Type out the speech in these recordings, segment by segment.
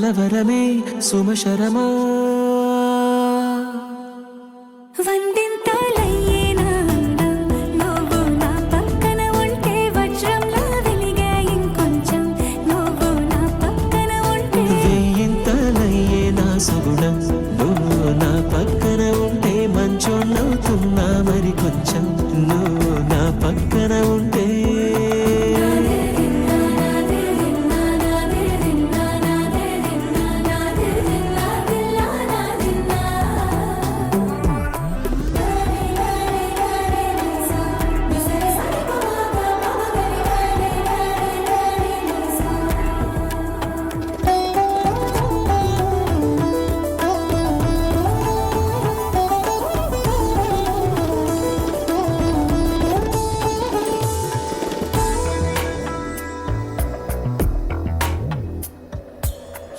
కలవరమే సుమశరమా వందింతలయ్యేనా నువ్వు నా పక్కన ఉంటే వజ్రంలా వెలిగే ఇంకొంచెం నువ్వు నా పక్కన ఉంటే వేయింతలయ్యేనా సుగుణం నువ్వు నా పక్కన ఉంటే మంచోళ్ళవుతున్నా మరి కొంచెం నువ్వు నా పక్కన ఉంటే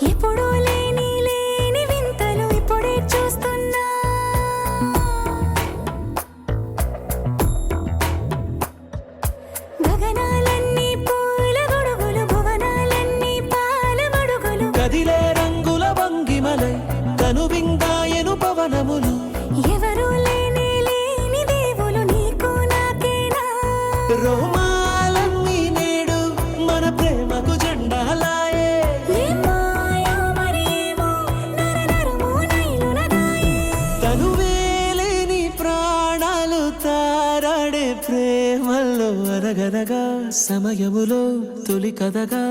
ఎప్పుడూ లేని వింతలు ఇప్పుడే చూస్తున్నా గగనాలన్నీ పూల గొడుగులు భువనాలన్నీ పాల మడుగులు కదిలే రంగుల వంగిమలై కనువిందాయను పవనములు ఎవరూ లేని దేవులు నీకు నాకేనా రోమాలన్నీ నేడు మన ప్రేమకు జెండాలాయే ఏమాయో మరేమో నరనరమో నైలునదాయే తనువేలేని ప్రాణాలు తారాడే ప్రేమల్లో అరగరగా సమయములో తొలి కథగా